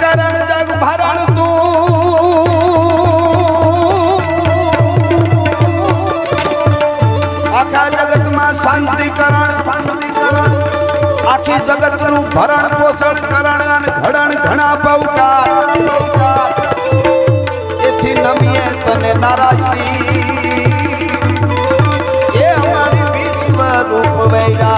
करण जग भरण तू आखा जगत में शांति करण आखी जगत नु भरण पोषण करण घड़न घना पवकार एथी नमिए तने नारायणी ये हमारी विश्व रूप वैरा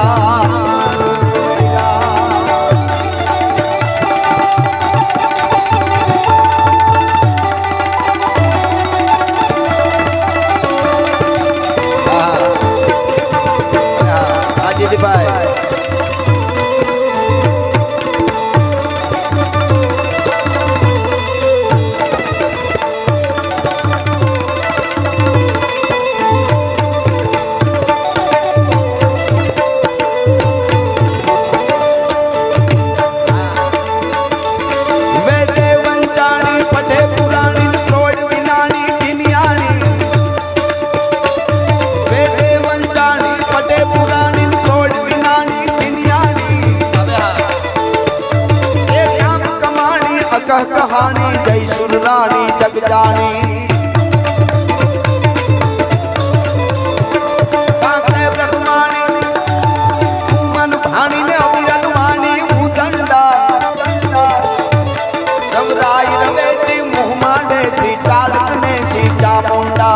कहानी जय सुर रानी जग जानी ब्रह्माणी मन भानी ने अविरल वाणी उदंडा रवराई रवेची मुँह मांडे सी चाड़क ने सी चामुंडा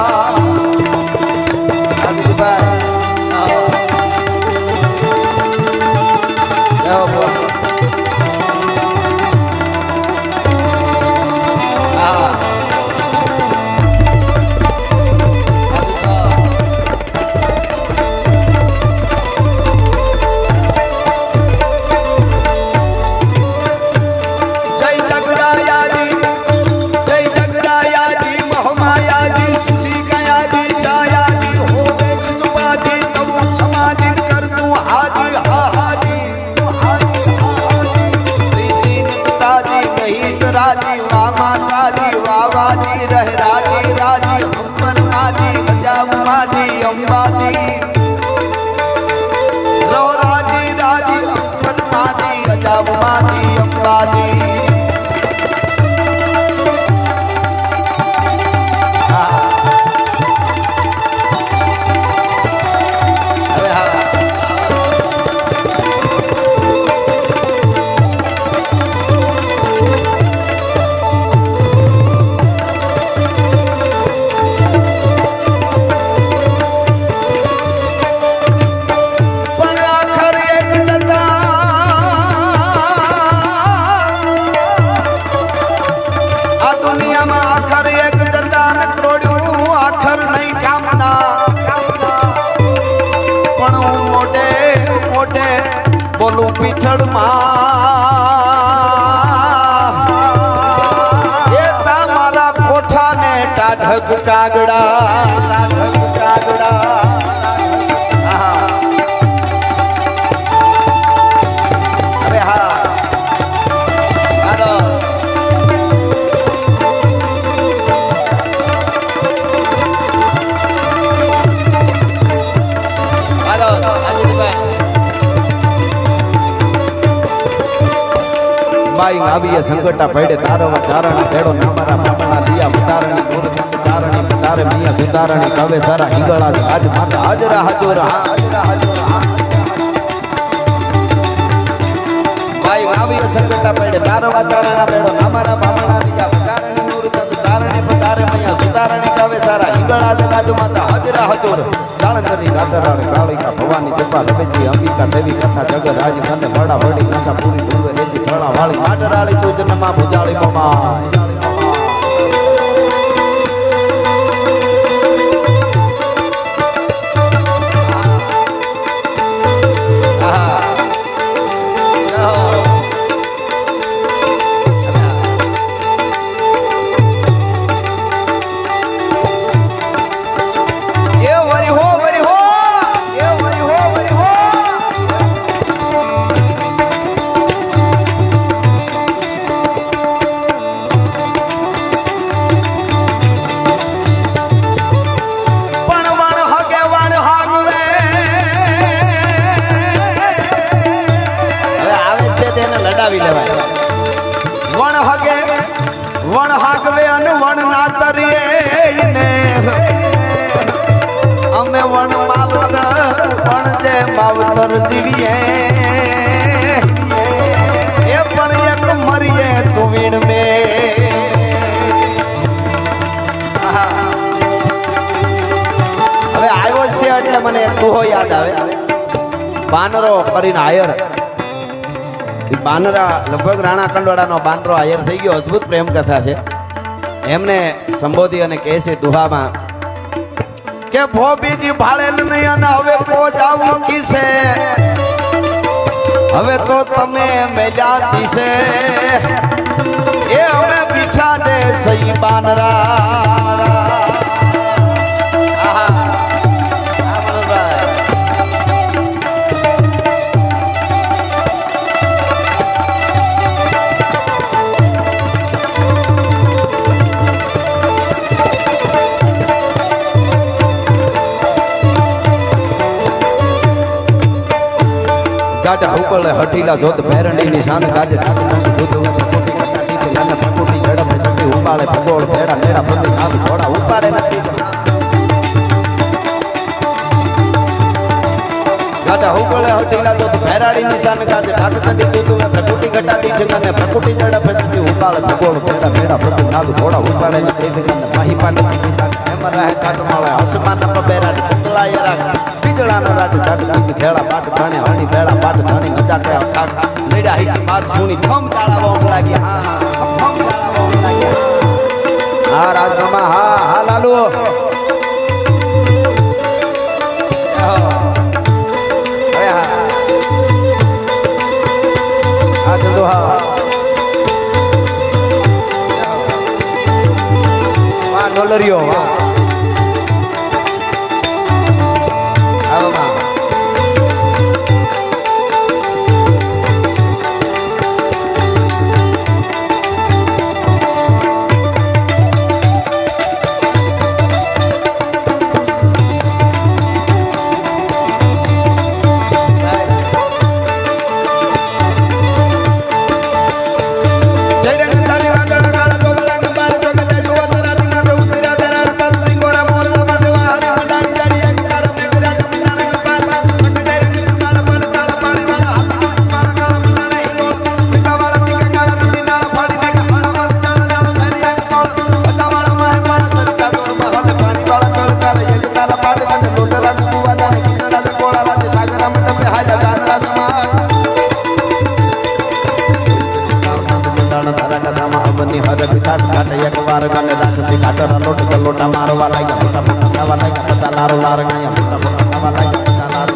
राजी वामा राजी वावाजी रह राजी राजी हम्मन माजी गजाब माजी अम्बाजी रो राजी राजी हम्मन माजी गजाब माजी अम्बाजी बोलू पीछड़ ये तामारा कोठा ने टाढक कागड़ा अरे हाँ हेलो हेलो अजीत भाई बाई आविए संकटा पड़े तारो चारणी भेड़ो नामारा बाबा दिया उतारणी गुरदत्त चारणी तारे मिया सुतारणी कवे सारा हिंगळा आज माता हाजरा हजूर बाई आविए संकटा पड़े तारो चारणा भेड़ो नामारा बाबा दिया उतारणी गुरदत्त चारणी तारे मिया सुतारणी कवे सारा हिंगळा आज माता हाजरा हजूर जाणंदरी रातराणी कालिका भवानी जपा लबेची अंबिका देवी कथा जग राज कने बड़ा बड़ी नशा पूरी धुवे रेची फळा वाली माडराળી તું જન્મા ભુજાળી મમાય એટલે મને એક દુહો યાદ આવે. બાનરો કરીને આયર, ઈ બાનરા લગભગ રાણા કંડોળાનો બાનરો આયર થઈ ગયો. અદ્ભુત પ્રેમ કથા છે. એમને સંબોધી અને કહે છે દુહામાં કે ભોબીજી ભાળે નહીં અને હવે કો જાવું કીસે, હવે તો તમે મેજા દીસે એ અમે પીછા દે સહી બાનરા. ગાઢ હુકળ હઠીલા જોત ભેરણીની શાન ગાજે દૂધ પ્રકૃતિ કટાટી છે લન પ્રકૃતિ ઝડપ જટી ઉપાડે ભગોળ ભેડા મેડા પતિ નામ ઘોડા ઉપાડે નથી. ગાઢ હુકળ હઠીલા જોત ભેરાણીની શાન ગાજે ઢાકટટી દૂધ પ્રકૃતિ કટાટી છે લન પ્રકૃતિ ઝડપ જટી ઉપાડે ભગોળ ભેડા મેડા પતિ નામ ઘોડા ઉપાડે નથી. માહી પાંડે એમાં રહે કાટમાળે આસમાન પર બેરાડી પુતળા યરા નો રાજ ડાટ ખેડા પાટ પાણે હણી ભેળા પાટ ધણી મજા કે આખા લેડા હી માર સુણી થમ તાળાવા લાગ્યા. હા થમ તાળાવા લાગ્યા. હા રાજમામા, હા હા લાલુ, હા જંદુ, હા વાહ ડોલરિયો, વાહ લોટા મારવા લાગ્યા, મોટા મોટા ખાવા લાગ્યા, બધા લારો લારંગાયા, મોટા મોટા ખાવા લાગ્યા, બધા લારો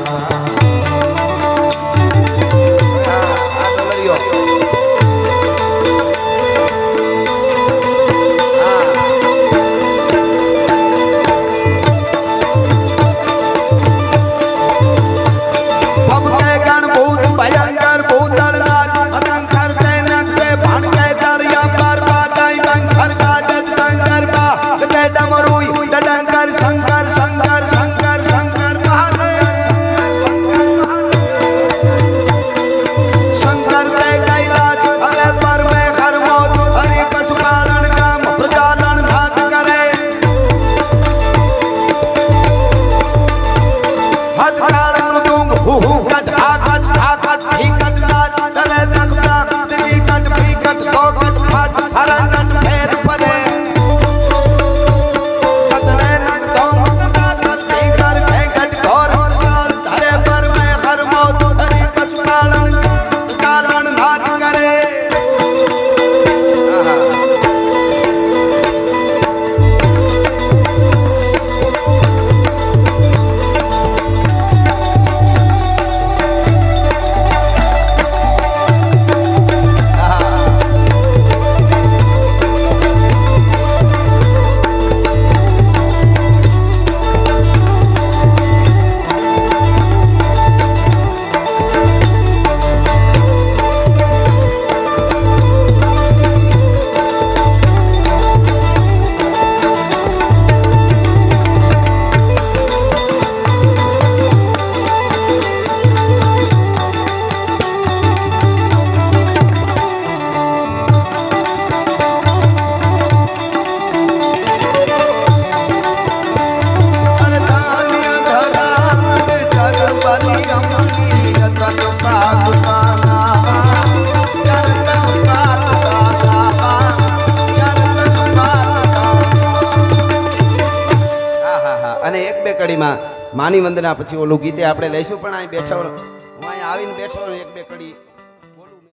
કડીમાં માની વંદના પછી ઓલું ગીતે આપણે લઈશું પણ અહીં બેઠા હું અહીંયા આવીને બેઠો એક બે કડી